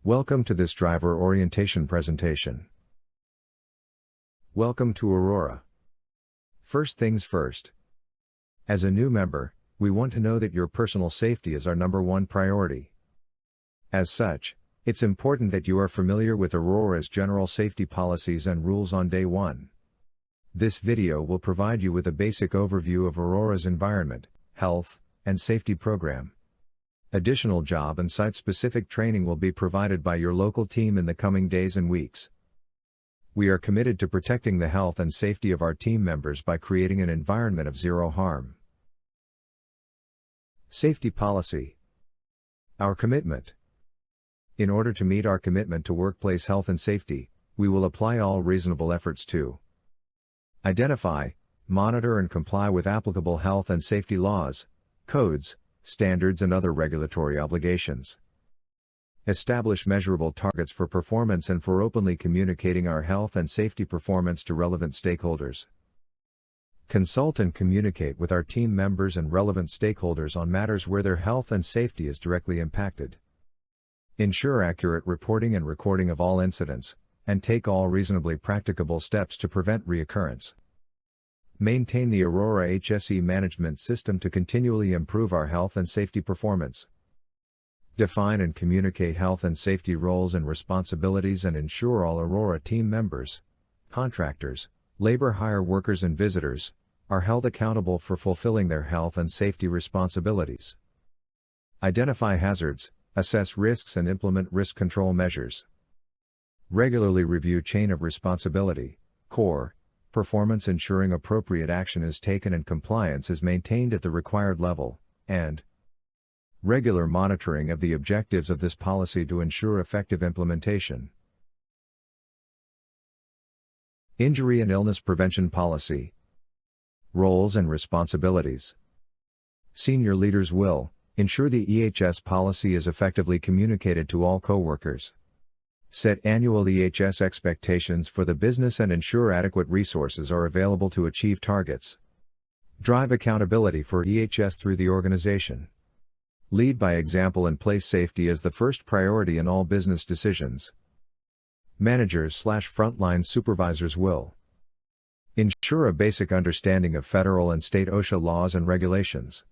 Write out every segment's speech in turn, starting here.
Welcome to this driver orientation presentation. Welcome to ORRA. First things first. As a new member, we want to know that your personal safety is our #1 priority. As such, it's important that you are familiar with ORORA's general safety policies and rules on day 1. This video will provide you with a basic overview of ORORA's environment, health, and safety program. Additional job and site-specific training will be provided by your local team in the coming days and weeks. We are committed to protecting the health and safety of our team members by creating an environment of zero harm. Safety policy. Our commitment. In order to meet our commitment to workplace health and safety, we will apply all reasonable efforts to identify, monitor and comply with applicable health and safety laws, codes, standards and other regulatory obligations. Establish measurable targets for performance and for openly communicating our health and safety performance to relevant stakeholders. Consult and communicate with our team members and relevant stakeholders on matters where their health and safety is directly impacted. Ensure accurate reporting and recording of all incidents, and take all reasonably practicable steps to prevent reoccurrence. Maintain the ORRA HSE management system to continually improve our health and safety performance. Define and communicate health and safety roles and responsibilities and ensure all ORRA team members, contractors, labor hire workers and visitors, are held accountable for fulfilling their health and safety responsibilities. Identify hazards, assess risks and implement risk control measures. Regularly review chain of responsibility, core, performance ensuring appropriate action is taken and compliance is maintained at the required level, and regular monitoring of the objectives of this policy to ensure effective implementation. Injury and illness prevention policy. Roles and responsibilities. Senior leaders will ensure the EHS policy is effectively communicated to all coworkers. Set annual EHS expectations for the business and ensure adequate resources are available to achieve targets. Drive accountability for EHS through the organization. Lead by example and place safety as the first priority in all business decisions. Managers/frontline supervisors will ensure a basic understanding of federal and state OSHA laws and regulations.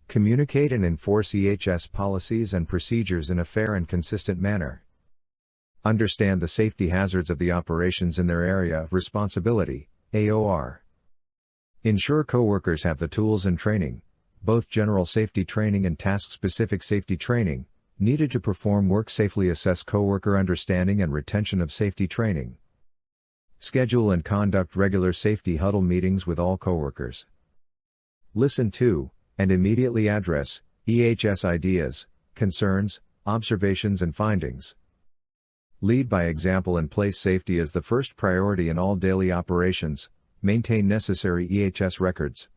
Communicate and enforce EHS policies and procedures in a fair and consistent manner. Understand the safety hazards of the operations in their area of responsibility, AOR. Ensure coworkers have the tools and training, both general safety training and task-specific safety training, needed to perform work safely. Assess coworker understanding and retention of safety training. Schedule and conduct regular safety huddle meetings with all coworkers. Listen to, and immediately address, EHS ideas, concerns, observations and findings. Lead by example and place safety as the first priority in all daily operations, maintain necessary EHS records.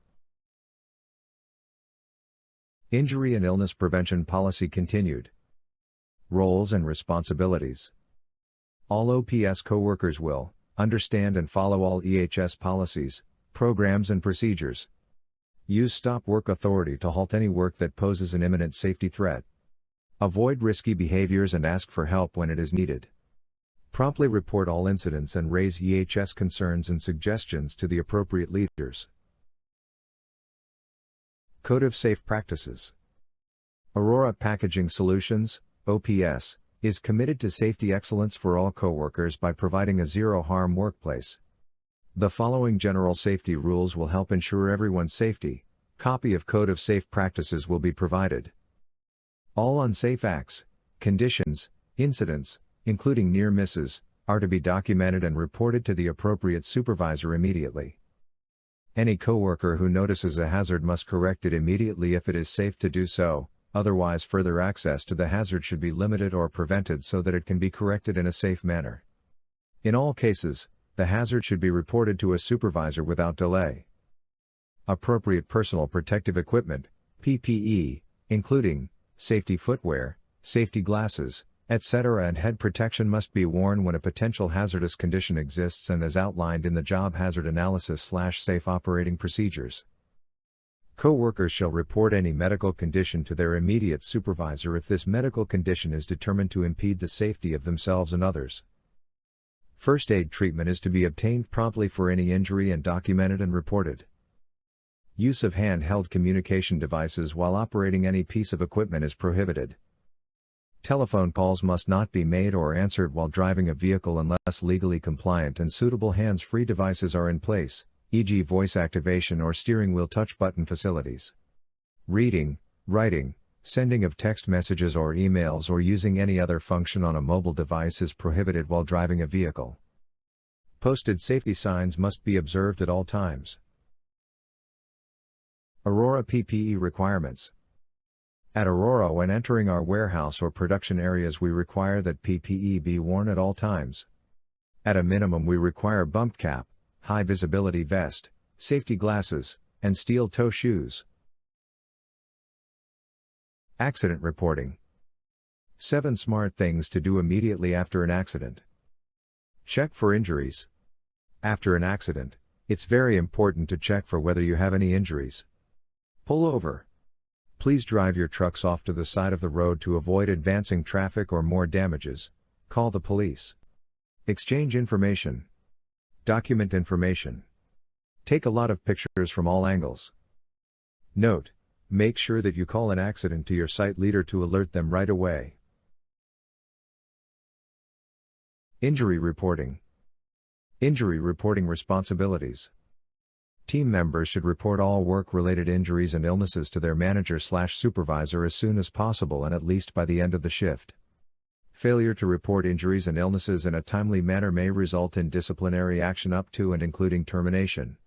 Injury and illness prevention policy continued. Roles and responsibilities. All OPS coworkers will understand and follow all EHS policies, programs and procedures. Use stop work authority to halt any work that poses an imminent safety threat. Avoid risky behaviors and ask for help when it is needed. Promptly report all incidents and raise EHS concerns and suggestions to the appropriate leaders. Code of Safe Practices. ORRA Packaging Solutions, OPS, is committed to safety excellence for all coworkers by providing a zero-harm workplace. The following general safety rules will help ensure everyone's safety. Copy of Code of Safe Practices will be provided. All unsafe acts, conditions, incidents, including near misses, are to be documented and reported to the appropriate supervisor immediately. Any coworker who notices a hazard must correct it immediately if it is safe to do so, otherwise further access to the hazard should be limited or prevented so that it can be corrected in a safe manner. In all cases, the hazard should be reported to a supervisor without delay. Appropriate personal protective equipment, PPE, including safety footwear, safety glasses, etc. and head protection must be worn when a potential hazardous condition exists and as outlined in the Job Hazard Analysis/Safe Operating Procedures. Co-workers shall report any medical condition to their immediate supervisor if this medical condition is determined to impede the safety of themselves and others. First aid treatment is to be obtained promptly for any injury and documented and reported. Use of handheld communication devices while operating any piece of equipment is prohibited. Telephone calls must not be made or answered while driving a vehicle unless legally compliant and suitable hands-free devices are in place, e.g. voice activation or steering wheel touch button facilities. Reading, writing, sending of text messages or emails or using any other function on a mobile device is prohibited while driving a vehicle. Posted safety signs must be observed at all times. ORRA PPE requirements. At ORRA, when entering our warehouse or production areas, we require that PPE be worn at all times. At a minimum, we require bump cap, high visibility vest, safety glasses, and steel toe shoes. Accident reporting. 7 smart things to do immediately after an accident. Check for injuries. After an accident, it's very important to check for whether you have any injuries. Pull over. Please drive your trucks off to the side of the road to avoid advancing traffic or more damages. Call the police. Exchange information. Document information. Take a lot of pictures from all angles. Note: make sure that you call an accident to your site leader to alert them right away. Injury reporting. Injury reporting responsibilities. Team members should report all work-related injuries and illnesses to their manager/supervisor as soon as possible and at least by the end of the shift. Failure to report injuries and illnesses in a timely manner may result in disciplinary action up to and including termination.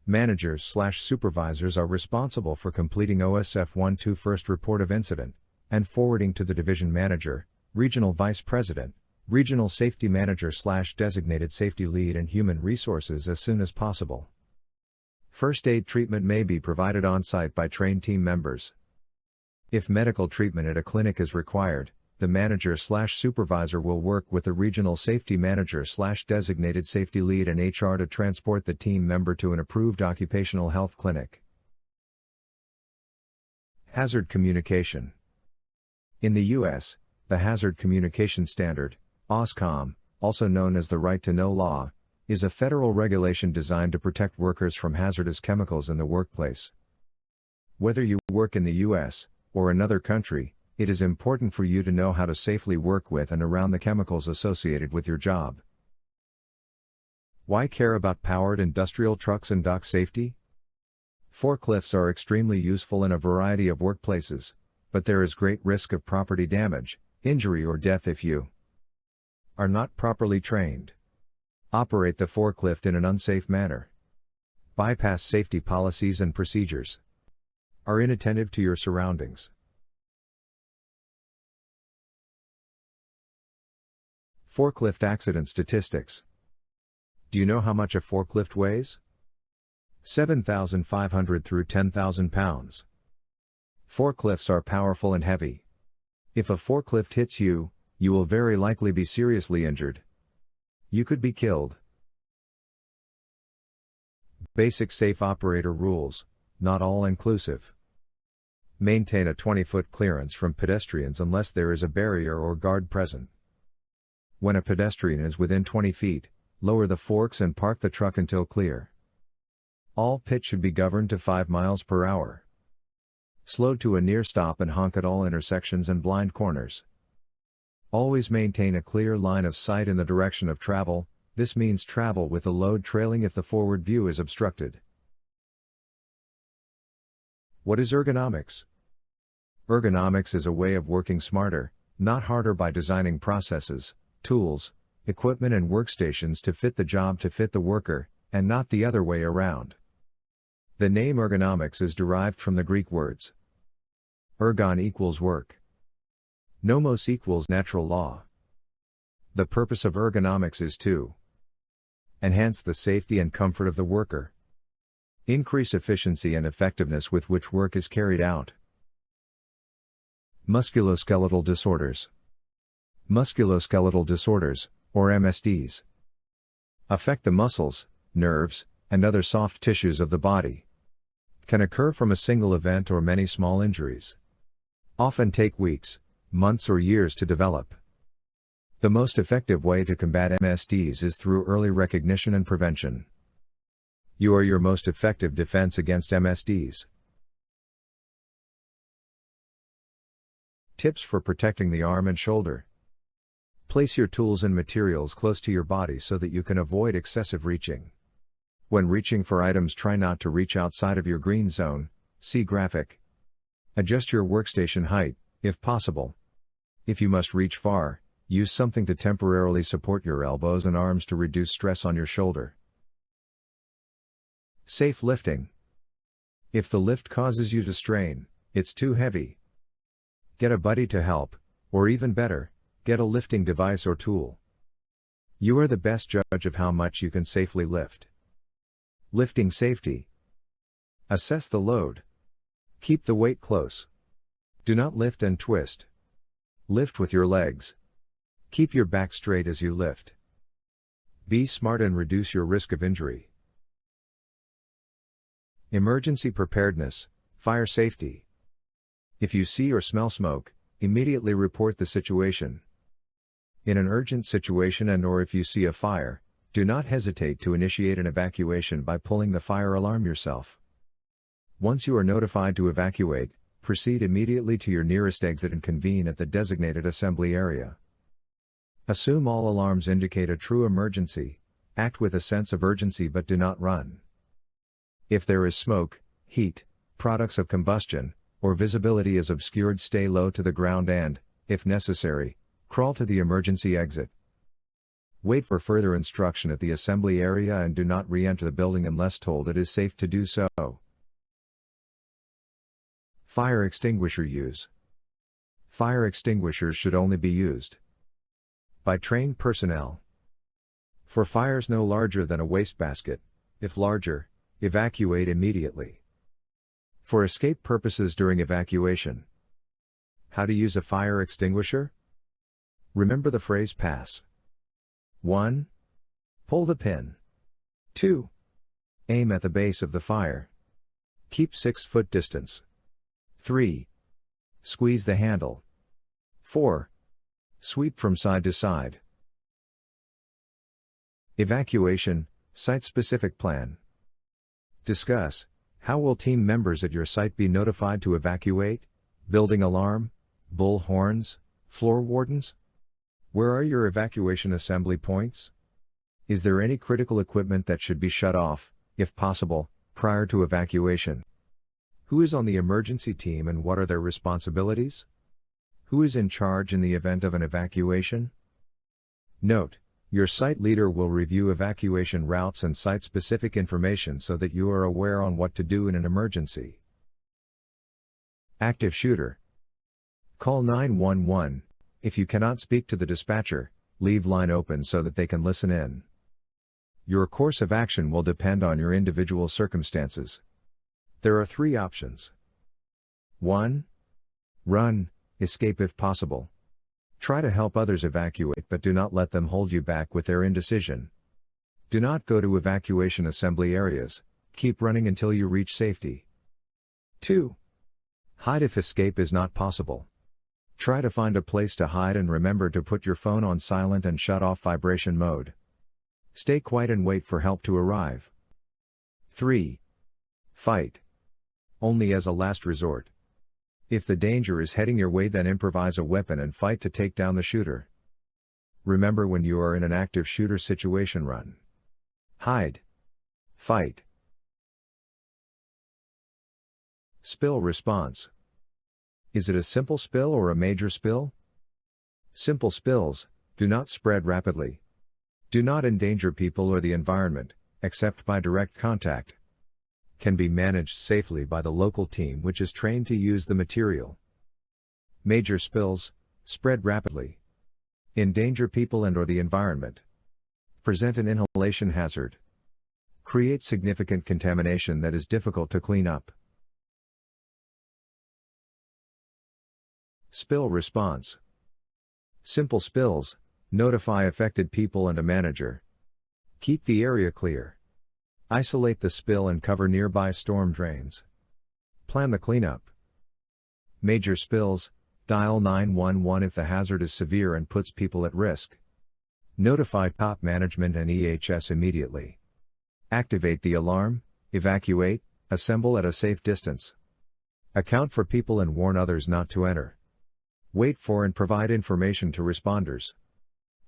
Managers/supervisors are responsible for completing OSF 1-2 first report of incident, and forwarding to the division manager, regional vice president, regional safety manager/designated safety lead and human resources as soon as possible. First aid treatment may be provided on-site by trained team members. If medical treatment at a clinic is required, the manager/supervisor will work with the regional safety manager/designated safety lead and HR to transport the team member to an approved occupational health clinic. Hazard communication. In the U.S., the Hazard Communication Standard, OSCOM, also known as the Right to Know Law, is a federal regulation designed to protect workers from hazardous chemicals in the workplace. Whether you work in the U.S. or another country, it is important for you to know how to safely work with and around the chemicals associated with your job. Why care about powered industrial trucks and dock safety? Forklifts are extremely useful in a variety of workplaces, but there is great risk of property damage, injury or death if you are not properly trained. Operate the forklift in an unsafe manner. Bypass safety policies and procedures. Are inattentive to your surroundings. Forklift accident statistics. Do you know how much a forklift weighs? 7,500 through 10,000 pounds. Forklifts are powerful and heavy. If a forklift hits you, you will very likely be seriously injured. You could be killed. Basic safe operator rules, not all inclusive. Maintain a 20-foot clearance from pedestrians unless there is a barrier or guard present. When a pedestrian is within 20 feet, lower the forks and park the truck until clear. All pitch should be governed to 5 miles per hour. Slow to a near stop and honk at all intersections and blind corners. Always maintain a clear line of sight in the direction of travel. This means travel with the load trailing if the forward view is obstructed. What is ergonomics? Ergonomics is a way of working smarter, not harder by designing processes, tools, equipment and workstations to fit the job to fit the worker, and not the other way around. The name ergonomics is derived from the Greek words ergon equals work. Nomos equals natural law. The purpose of ergonomics is to enhance the safety and comfort of the worker, increase efficiency and effectiveness with which work is carried out. Musculoskeletal disorders. Musculoskeletal disorders, or MSDs, affect the muscles, nerves, and other soft tissues of the body. Can occur from a single event or many small injuries. Often take weeks, months or years to develop. The most effective way to combat MSDs is through early recognition and prevention. You are your most effective defense against MSDs. Tips for protecting the arm and shoulder. Place your tools and materials close to your body so that you can avoid excessive reaching. When reaching for items, try not to reach outside of your green zone, see graphic. Adjust your workstation height, if possible. If you must reach far, use something to temporarily support your elbows and arms to reduce stress on your shoulder. Safe lifting. If the lift causes you to strain, it's too heavy. Get a buddy to help, or even better, get a lifting device or tool. You are the best judge of how much you can safely lift. Lifting safety. Assess the load. Keep the weight close. Do not lift and twist. Lift with your legs. Keep your back straight as you lift. Be smart and reduce your risk of injury. Emergency preparedness, fire safety. If you see or smell smoke, immediately report the situation. In an urgent situation and/or if you see a fire, do not hesitate to initiate an evacuation by pulling the fire alarm yourself. Once you are notified to evacuate, proceed immediately to your nearest exit and convene at the designated assembly area. Assume all alarms indicate a true emergency, act with a sense of urgency but do not run. If there is smoke, heat, products of combustion, or visibility is obscured, stay low to the ground and, if necessary, crawl to the emergency exit. Wait for further instruction at the assembly area and do not re-enter the building unless told it is safe to do so. Fire extinguisher use. Fire extinguishers should only be used by trained personnel. For fires no larger than a wastebasket, if larger, evacuate immediately. For escape purposes during evacuation. How to use a fire extinguisher? Remember the phrase PASS. 1. Pull the pin. 2. Aim at the base of the fire. Keep 6-foot distance. 3. Squeeze the handle. 4. Sweep from side to side. Evacuation, site-specific plan. Discuss, how will team members at your site be notified to evacuate? Building alarm, bull horns, floor wardens? Where are your evacuation assembly points? Is there any critical equipment that should be shut off, if possible, prior to evacuation? Who is on the emergency team and what are their responsibilities? Who is in charge in the event of an evacuation? Note, your site leader will review evacuation routes and site-specific information so that you are aware on what to do in an emergency. Active shooter. Call 911. If you cannot speak to the dispatcher, leave line open so that they can listen in. Your course of action will depend on your individual circumstances. There are 3 options. 1. Run, escape if possible. Try to help others evacuate but do not let them hold you back with their indecision. Do not go to evacuation assembly areas, keep running until you reach safety. 2. Hide if escape is not possible. Try to find a place to hide and remember to put your phone on silent and shut off vibration mode. Stay quiet and wait for help to arrive. 3. Fight. Only as a last resort. If the danger is heading your way, then improvise a weapon and fight to take down the shooter. Remember, when you are in an active shooter situation, run. Hide. Fight. Spill response. Is it a simple spill or a major spill? Simple spills do not spread rapidly. Do not endanger people or the environment, except by direct contact. Can be managed safely by the local team which is trained to use the material. Major spills spread rapidly. Endanger people and or the environment. Present an inhalation hazard. Create significant contamination that is difficult to clean up. Spill response. Simple spills, notify affected people and a manager. Keep the area clear. Isolate the spill and cover nearby storm drains. Plan the cleanup. Major spills, dial 911 if the hazard is severe and puts people at risk. Notify top management and EHS immediately. Activate the alarm, evacuate, assemble at a safe distance. Account for people and warn others not to enter. Wait for and provide information to responders.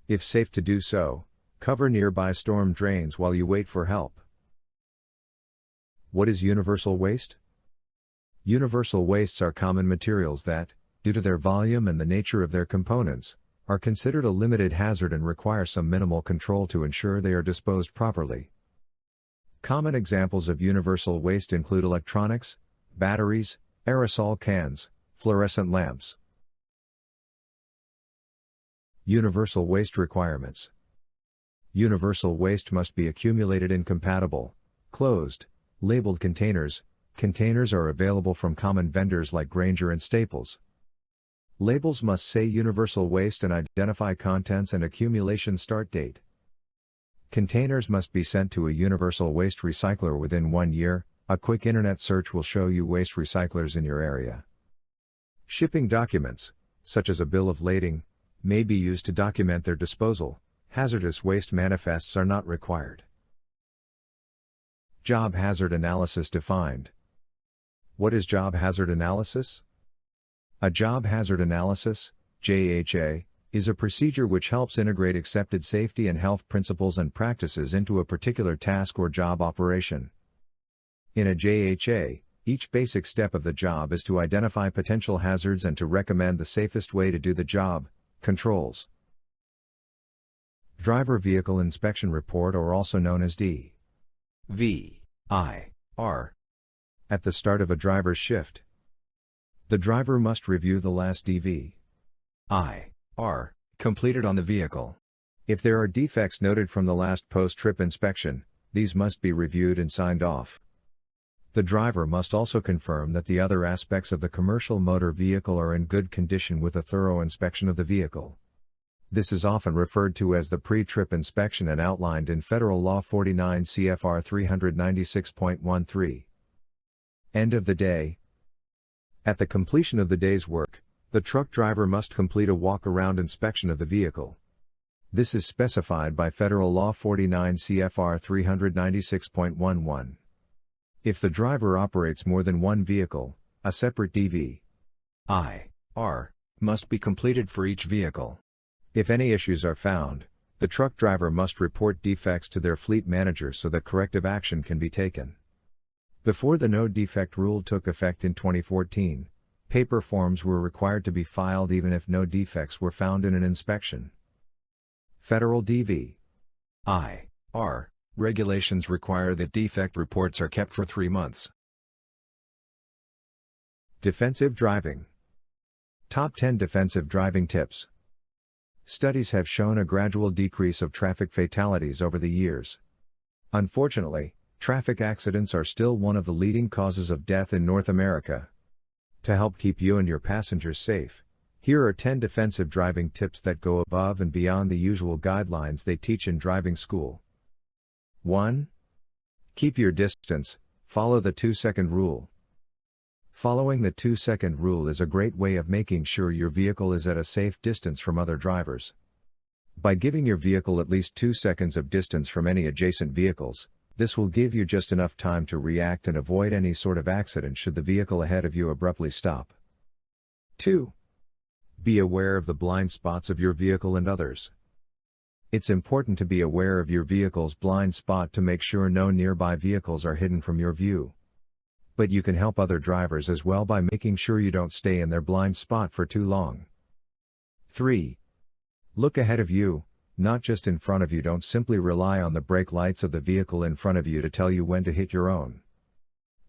If safe to do so, cover nearby storm drains while you wait for help. What is universal waste? Universal wastes are common materials that, due to their volume and the nature of their components, are considered a limited hazard and require some minimal control to ensure they are disposed properly. Common examples of universal waste include electronics, batteries, aerosol cans, fluorescent lamps. Universal waste requirements. Universal waste must be accumulated in compatible, closed, labeled containers. Containers are available from common vendors like Grainger and Staples. Labels must say universal waste and identify contents and accumulation start date. Containers must be sent to a universal waste recycler within 1 year. A quick internet search will show you waste recyclers in your area. Shipping documents, such as a bill of lading, may be used to document their disposal. Hazardous waste manifests are not required. Job hazard analysis defined. What is job hazard analysis? A job hazard analysis, JHA, is a procedure which helps integrate accepted safety and health principles and practices into a particular task or job operation. In a JHA, each basic step of the job is to identify potential hazards and to recommend the safest way to do the job. Controls. Driver Vehicle Inspection Report, or also known as D.V.I.R. At the start of a driver's shift, the driver must review the last D.V.I.R. completed on the vehicle. If there are defects noted from the last post-trip inspection, these must be reviewed and signed off. The driver must also confirm that the other aspects of the commercial motor vehicle are in good condition with a thorough inspection of the vehicle. This is often referred to as the pre-trip inspection and outlined in Federal Law 49 CFR 396.13. End of the day. At the completion of the day's work, the truck driver must complete a walk-around inspection of the vehicle. This is specified by Federal Law 49 CFR 396.11. If the driver operates more than one vehicle, a separate D.V.I.R. must be completed for each vehicle. If any issues are found, the truck driver must report defects to their fleet manager so that corrective action can be taken. Before the no defect rule took effect in 2014, paper forms were required to be filed even if no defects were found in an inspection. Federal D.V.I.R. regulations require that defect reports are kept for 3 months. Defensive driving. Top 10 defensive driving tips. Studies have shown a gradual decrease of traffic fatalities over the years. Unfortunately, traffic accidents are still one of the leading causes of death in North America. To help keep you and your passengers safe, here are 10 defensive driving tips that go above and beyond the usual guidelines they teach in driving school. 1. Keep your distance, follow the 2-second rule. Following the 2-second rule is a great way of making sure your vehicle is at a safe distance from other drivers. By giving your vehicle at least 2 seconds of distance from any adjacent vehicles, this will give you just enough time to react and avoid any sort of accident should the vehicle ahead of you abruptly stop. 2. Be aware of the blind spots of your vehicle and others. It's important to be aware of your vehicle's blind spot to make sure no nearby vehicles are hidden from your view. But you can help other drivers as well by making sure you don't stay in their blind spot for too long. 3. Look ahead of you, not just in front of you. Don't simply rely on the brake lights of the vehicle in front of you to tell you when to hit your own.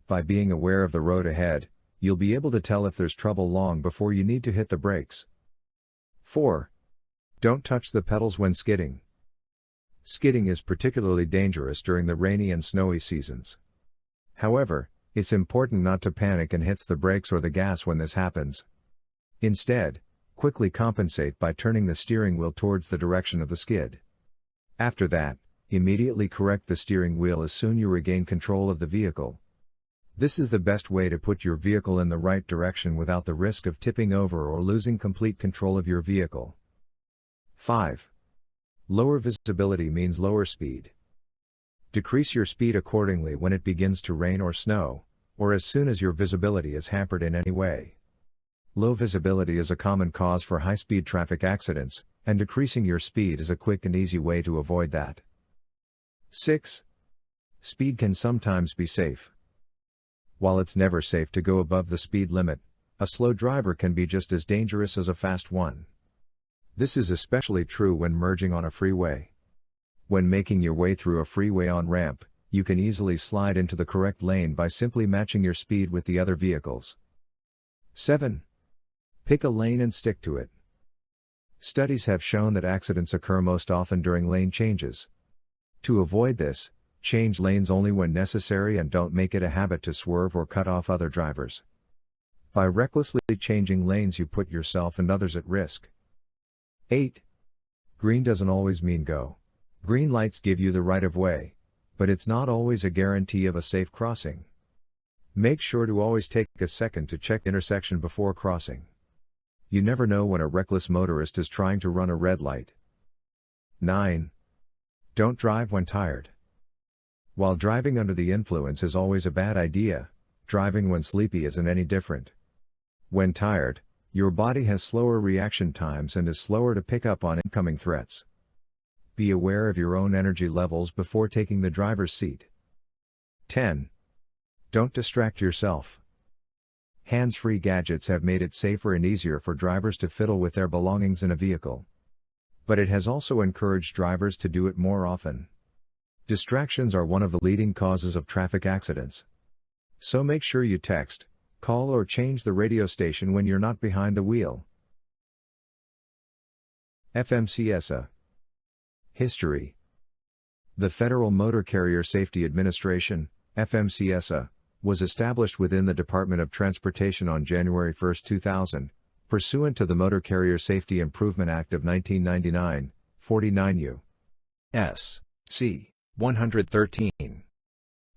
By being aware of the road ahead, you'll be able to tell if there's trouble long before you need to hit the brakes. 4. Don't touch the pedals when skidding. Skidding is particularly dangerous during the rainy and snowy seasons. However, it's important not to panic and hit the brakes or the gas when this happens. Instead, quickly compensate by turning the steering wheel towards the direction of the skid. After that, immediately correct the steering wheel as soon as you regain control of the vehicle. This is the best way to put your vehicle in the right direction without the risk of tipping over or losing complete control of your vehicle. 5. Lower visibility means lower speed. Decrease your speed accordingly when it begins to rain or snow, or as soon as your visibility is hampered in any way. Low visibility is a common cause for high-speed traffic accidents, and decreasing your speed is a quick and easy way to avoid that. 6. Speed can sometimes be safe. While it's never safe to go above the speed limit, a slow driver can be just as dangerous as a fast one. This is especially true when merging on a freeway. When making your way through a freeway on-ramp, you can easily slide into the correct lane by simply matching your speed with the other vehicles. 7. Pick a lane and stick to it. Studies have shown that accidents occur most often during lane changes. To avoid this, change lanes only when necessary and don't make it a habit to swerve or cut off other drivers. By recklessly changing lanes, you put yourself and others at risk. 8. Green doesn't always mean go. Green lights give you the right of way, but it's not always a guarantee of a safe crossing. Make sure to always take a second to check the intersection before crossing. You never know when a reckless motorist is trying to run a red light. 9. Don't drive when tired. While driving under the influence is always a bad idea, driving when sleepy isn't any different. When tired, your body has slower reaction times and is slower to pick up on incoming threats. Be aware of your own energy levels before taking the driver's seat. 10. Don't distract yourself. Hands-free gadgets have made it safer and easier for drivers to fiddle with their belongings in a vehicle. But it has also encouraged drivers to do it more often. Distractions are one of the leading causes of traffic accidents. So make sure you text, call or change the radio station when you're not behind the wheel. FMCSA. History. The Federal Motor Carrier Safety Administration, FMCSA, was established within the Department of Transportation on January 1, 2000, pursuant to the Motor Carrier Safety Improvement Act of 1999, 49 U.S. C. 113.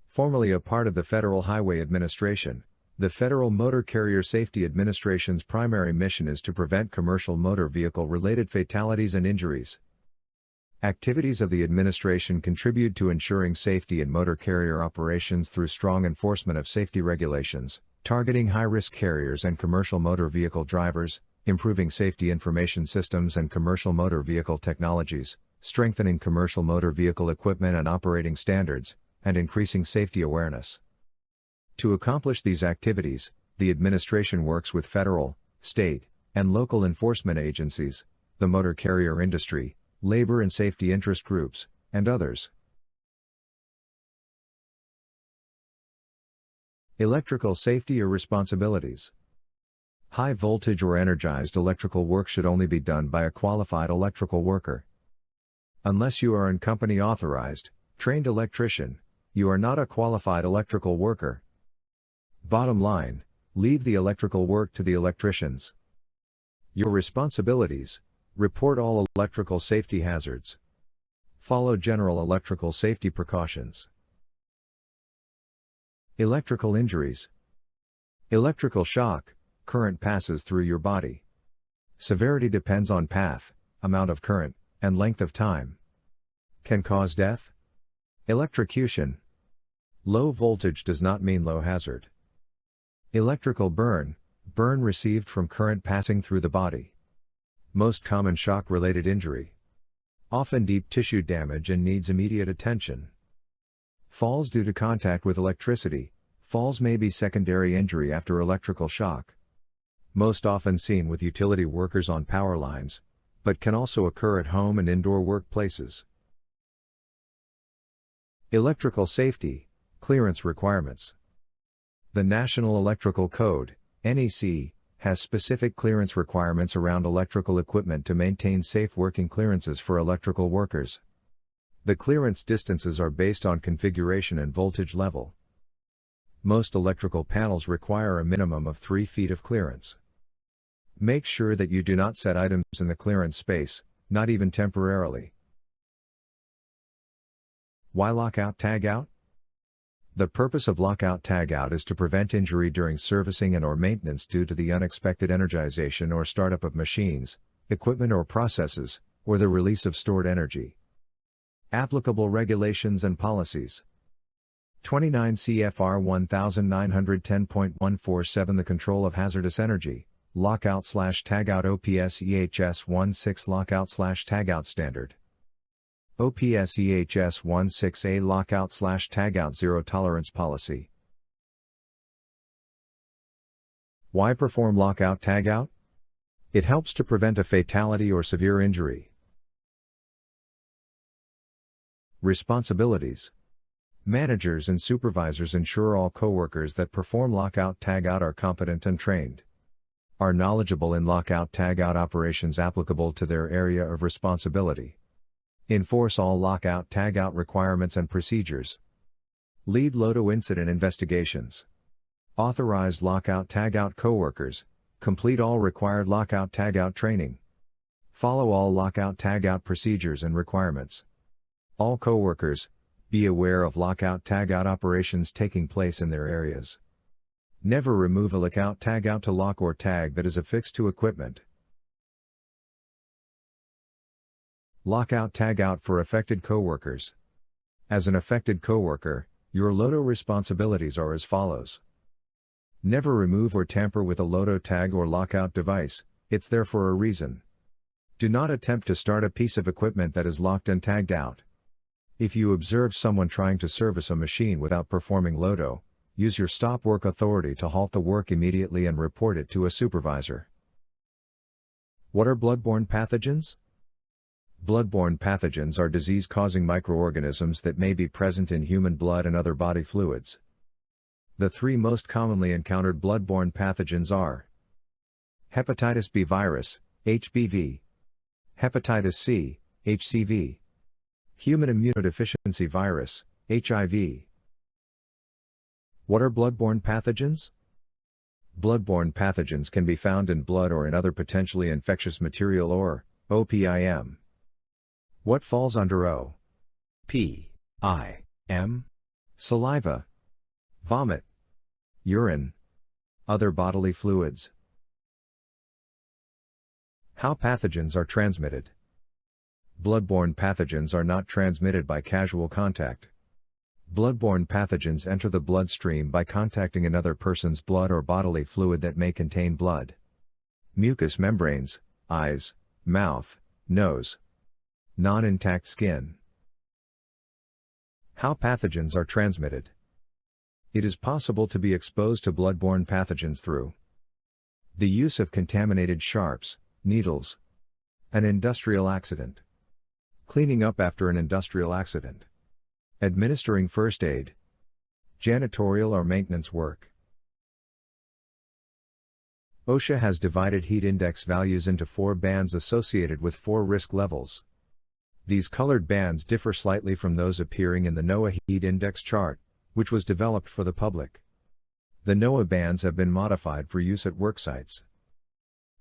Formerly a part of the Federal Highway Administration, the Federal Motor Carrier Safety Administration's primary mission is to prevent commercial motor vehicle-related fatalities and injuries. Activities of the administration contribute to ensuring safety in motor carrier operations through strong enforcement of safety regulations, targeting high-risk carriers and commercial motor vehicle drivers, improving safety information systems and commercial motor vehicle technologies, strengthening commercial motor vehicle equipment and operating standards, and increasing safety awareness. To accomplish these activities, the administration works with federal, state, and local enforcement agencies, the motor carrier industry, labor and safety interest groups, and others. Electrical safety or responsibilities. High voltage or energized electrical work should only be done by a qualified electrical worker. Unless you are a company authorized, trained electrician, you are not a qualified electrical worker. Bottom line, leave the electrical work to the electricians. Your responsibilities: report all electrical safety hazards. Follow general electrical safety precautions. Electrical injuries. Electrical shock, current passes through your body. Severity depends on path, amount of current, and length of time. Can cause death. Electrocution. Low voltage does not mean low hazard. Electrical burn, burn received from current passing through the body. Most common shock-related injury. Often deep tissue damage and needs immediate attention. Falls due to contact with electricity. Falls may be secondary injury after electrical shock. Most often seen with utility workers on power lines, but can also occur at home and indoor workplaces. Electrical safety, clearance requirements. The National Electrical Code, NEC, has specific clearance requirements around electrical equipment to maintain safe working clearances for electrical workers. The clearance distances are based on configuration and voltage level. Most electrical panels require a minimum of 3 feet of clearance. Make sure that you do not set items in the clearance space, not even temporarily. Why lockout tagout? The purpose of lockout-tagout is to prevent injury during servicing and/or maintenance due to the unexpected energization or startup of machines, equipment or processes, or the release of stored energy. Applicable regulations and policies. 29 CFR 1910.147 The control of hazardous energy, lockout/tagout OPS EHS 16 lockout/tagout standard. OPS EHS 16A lockout/tagout zero tolerance policy. Why perform lockout-tagout? It helps to prevent a fatality or severe injury. Responsibilities. Managers and supervisors ensure all coworkers that perform lockout-tagout are competent and trained, are knowledgeable in lockout-tagout operations applicable to their area of responsibility, enforce all lockout-tagout requirements and procedures, lead LOTO incident investigations, authorize lockout-tagout coworkers, complete all required lockout-tagout training, follow all lockout-tagout procedures and requirements. All coworkers, be aware of lockout-tagout operations taking place in their areas. Never remove a lockout-tagout to lock or tag that is affixed to equipment. Lockout-tagout for affected coworkers. As an affected coworker, your LOTO responsibilities are as follows. Never remove or tamper with a LOTO tag or lockout device, it's there for a reason. Do not attempt to start a piece of equipment that is locked and tagged out. If you observe someone trying to service a machine without performing LOTO, use your stop work authority to halt the work immediately and report it to a supervisor. What are bloodborne pathogens? Bloodborne pathogens are disease-causing microorganisms that may be present in human blood and other body fluids. The three most commonly encountered bloodborne pathogens are hepatitis B virus, HBV, hepatitis C, HCV, human immunodeficiency virus, HIV. What are bloodborne pathogens? Bloodborne pathogens can be found in blood or in other potentially infectious material or OPIM. What falls under O? P. I. M? Saliva, vomit, urine, other bodily fluids. How pathogens are transmitted? Bloodborne pathogens are not transmitted by casual contact. Bloodborne pathogens enter the bloodstream by contacting another person's blood or bodily fluid that may contain blood, mucous membranes, eyes, mouth, nose, non-intact skin. How pathogens are transmitted? It is possible to be exposed to bloodborne pathogens through the use of contaminated sharps, needles, an industrial accident, cleaning up after an industrial accident, administering first aid, janitorial or maintenance work. OSHA has divided heat index values into 4 bands associated with 4 risk levels. These colored bands differ slightly from those appearing in the NOAA heat index chart, which was developed for the public. The NOAA bands have been modified for use at work sites.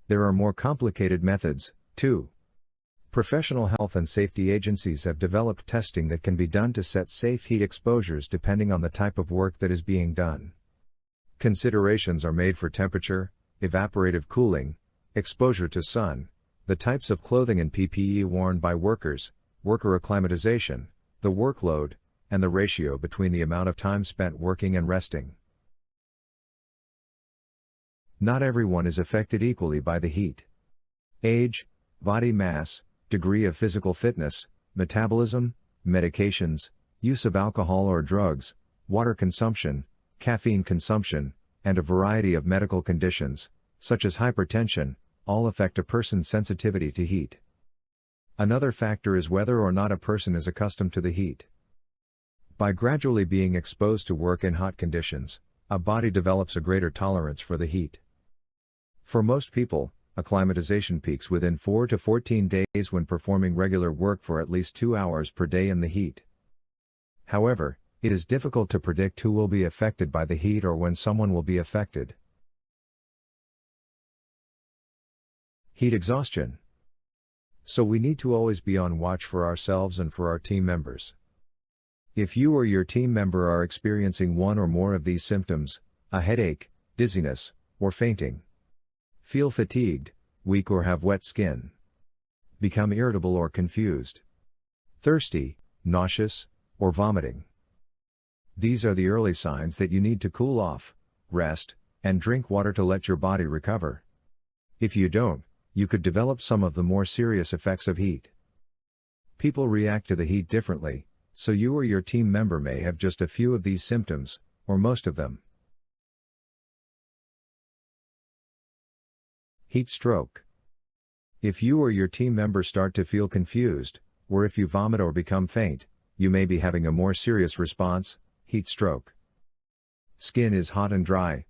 There are more complicated methods, too. Professional health and safety agencies have developed testing that can be done to set safe heat exposures depending on the type of work that is being done. Considerations are made for temperature, evaporative cooling, exposure to sun, the types of clothing and PPE worn by workers, worker acclimatization, the workload, and the ratio between the amount of time spent working and resting. Not everyone is affected equally by the heat. Age, body mass, degree of physical fitness, metabolism, medications, use of alcohol or drugs, water consumption, caffeine consumption, and a variety of medical conditions, such as hypertension, all affect a person's sensitivity to heat. Another factor is whether or not a person is accustomed to the heat. By gradually being exposed to work in hot conditions, a body develops a greater tolerance for the heat. For most people, acclimatization peaks within 4 to 14 days when performing regular work for at least 2 hours per day in the heat. However, it is difficult to predict who will be affected by the heat or when someone will be affected. Heat exhaustion. So we need to always be on watch for ourselves and for our team members. If you or your team member are experiencing one or more of these symptoms, a headache, dizziness, or fainting, feel fatigued, weak or have wet skin, become irritable or confused, thirsty, nauseous, or vomiting. These are the early signs that you need to cool off, rest, and drink water to let your body recover. If you don't, you could develop some of the more serious effects of heat. People react to the heat differently, so you or your team member may have just a few of these symptoms, or most of them. Heat stroke. If you or your team member start to feel confused, or if you vomit or become faint, you may be having a more serious response, heat stroke. Skin is hot and dry.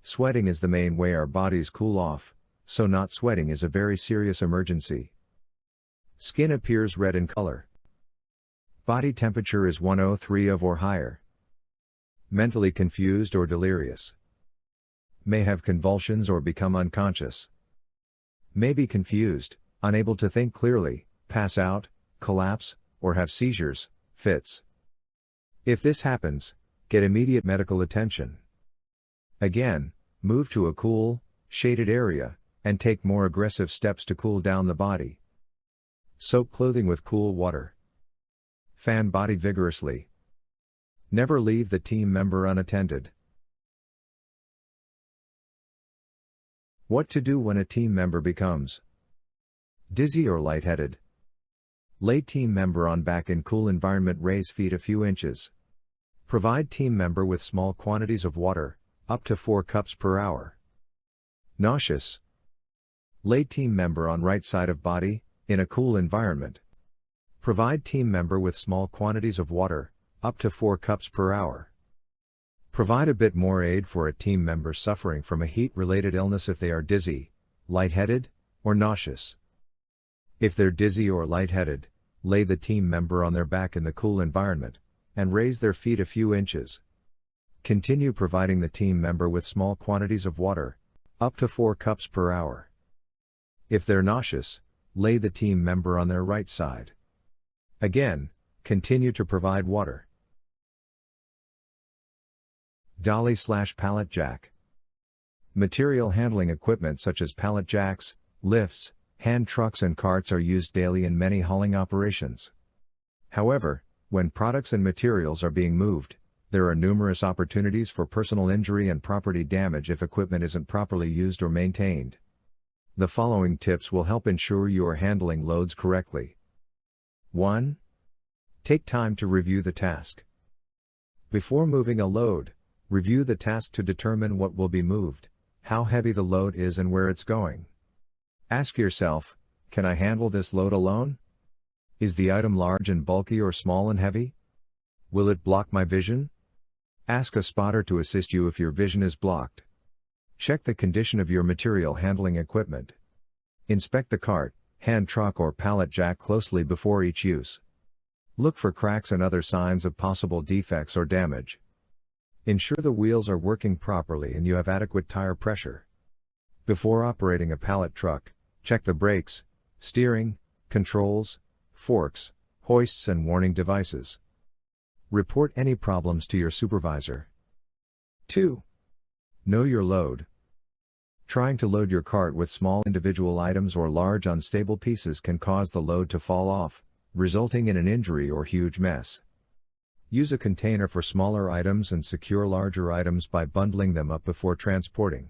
Sweating is the main way our bodies cool off, so not sweating is a very serious emergency. Skin appears red in color. Body temperature is 103 of or higher. Mentally confused or delirious. May have convulsions or become unconscious. May be confused, unable to think clearly, pass out, collapse, or have seizures, fits. If this happens, get immediate medical attention. Again, move to a cool, shaded area, and take more aggressive steps to cool down the body. Soak clothing with cool water. Fan body vigorously. Never leave the team member unattended. What to do when a team member becomes dizzy or lightheaded. Lay team member on back in cool environment, raise feet a few inches. Provide team member with small quantities of water, up to 4 cups per hour. Nauseous. Lay team member on right side of body, in a cool environment. Provide team member with small quantities of water, up to 4 cups per hour. Provide a bit more aid for a team member suffering from a heat-related illness if they are dizzy, lightheaded, or nauseous. If they're dizzy or lightheaded, lay the team member on their back in the cool environment, and raise their feet a few inches. Continue providing the team member with small quantities of water, up to 4 cups per hour. If they're nauseous, lay the team member on their right side. Again, continue to provide water. Dolly/pallet jack. Material handling equipment such as pallet jacks, lifts, hand trucks and carts are used daily in many hauling operations. However, when products and materials are being moved, there are numerous opportunities for personal injury and property damage if equipment isn't properly used or maintained. The following tips will help ensure you are handling loads correctly. 1. Take time to review the task. Before moving a load, review the task to determine what will be moved, how heavy the load is and where it's going. Ask yourself, can I handle this load alone? Is the item large and bulky or small and heavy? Will it block my vision? Ask a spotter to assist you if your vision is blocked. Check the condition of your material handling equipment. Inspect the cart, hand truck or pallet jack closely before each use. Look for cracks and other signs of possible defects or damage. Ensure the wheels are working properly and you have adequate tire pressure. Before operating a pallet truck, check the brakes, steering, controls, forks, hoists and warning devices. Report any problems to your supervisor. 2. Know your load. Trying to load your cart with small individual items or large unstable pieces can cause the load to fall off, resulting in an injury or huge mess. Use a container for smaller items and secure larger items by bundling them up before transporting.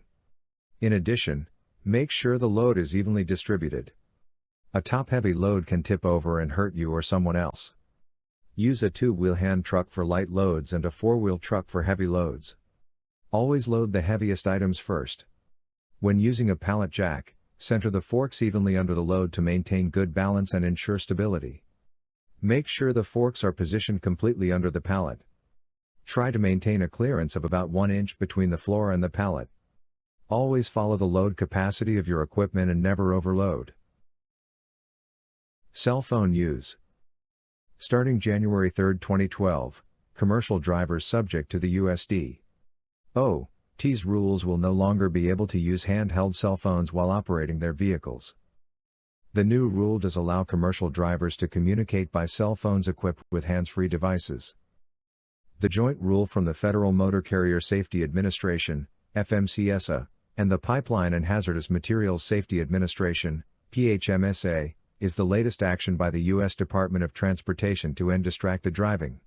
In addition, make sure the load is evenly distributed. A top-heavy load can tip over and hurt you or someone else. Use a 2-wheel hand truck for light loads and a 4-wheel truck for heavy loads. Always load the heaviest items first. When using a pallet jack, center the forks evenly under the load to maintain good balance and ensure stability. Make sure the forks are positioned completely under the pallet. Try to maintain a clearance of about 1 inch between the floor and the pallet. Always follow the load capacity of your equipment and never overload. Cell phone use. Starting January 3, 2012, commercial drivers subject to the USDOT's rules will no longer be able to use handheld cell phones while operating their vehicles. The new rule does allow commercial drivers to communicate by cell phones equipped with hands-free devices. The joint rule from the Federal Motor Carrier Safety Administration, FMCSA, and the Pipeline and Hazardous Materials Safety Administration, PHMSA, is the latest action by the U.S. Department of Transportation to end distracted driving.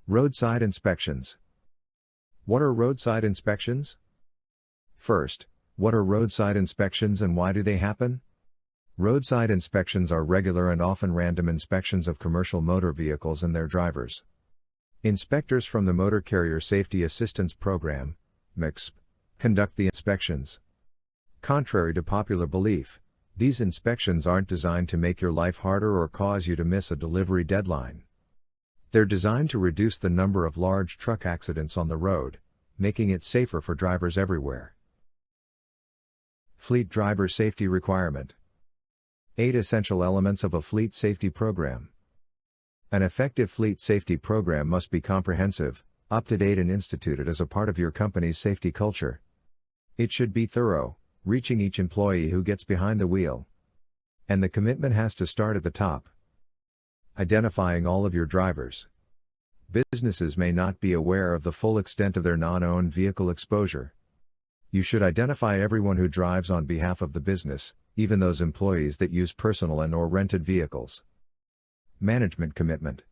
Roadside inspections. What are roadside inspections? First, what are roadside inspections and why do they happen? Roadside inspections are regular and often random inspections of commercial motor vehicles and their drivers. Inspectors from the Motor Carrier Safety Assistance Program, MCSP, conduct the inspections. Contrary to popular belief, these inspections aren't designed to make your life harder or cause you to miss a delivery deadline. They're designed to reduce the number of large truck accidents on the road, making it safer for drivers everywhere. Fleet Driver Safety Requirement. 8 essential elements of a fleet safety program. An effective fleet safety program must be comprehensive, up-to-date and instituted as a part of your company's safety culture. It should be thorough, reaching each employee who gets behind the wheel. And the commitment has to start at the top. Identifying all of your drivers. Businesses may not be aware of the full extent of their non-owned vehicle exposure. You should identify everyone who drives on behalf of the business, even those employees that use personal and/or rented vehicles. Management commitment.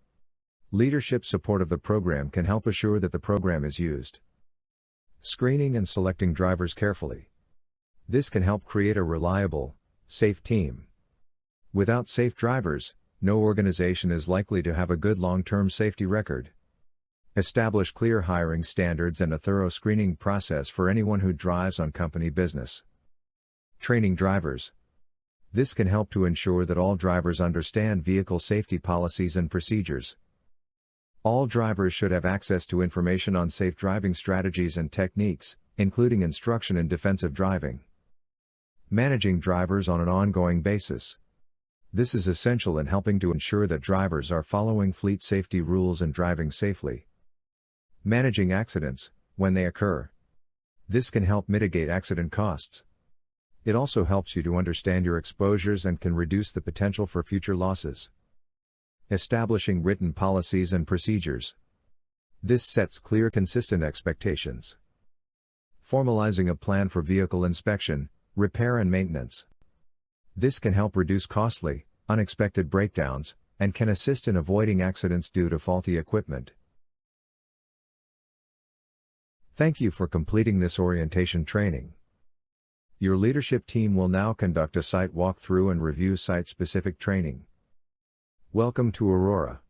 Leadership support of the program can help assure that the program is used. Screening and selecting drivers carefully. This can help create a reliable, safe team. Without safe drivers, no organization is likely to have a good long-term safety record. Establish clear hiring standards and a thorough screening process for anyone who drives on company business. Training drivers. This can help to ensure that all drivers understand vehicle safety policies and procedures. All drivers should have access to information on safe driving strategies and techniques, including instruction in defensive driving. Managing drivers on an ongoing basis. This is essential in helping to ensure that drivers are following fleet safety rules and driving safely. Managing accidents, when they occur. This can help mitigate accident costs. It also helps you to understand your exposures and can reduce the potential for future losses. Establishing written policies and procedures. This sets clear, consistent expectations. Formalizing a plan for vehicle inspection, repair and maintenance. This can help reduce costly, unexpected breakdowns, and can assist in avoiding accidents due to faulty equipment. Thank you for completing this orientation training. Your leadership team will now conduct a site walkthrough and review site-specific training. Welcome to ORRA.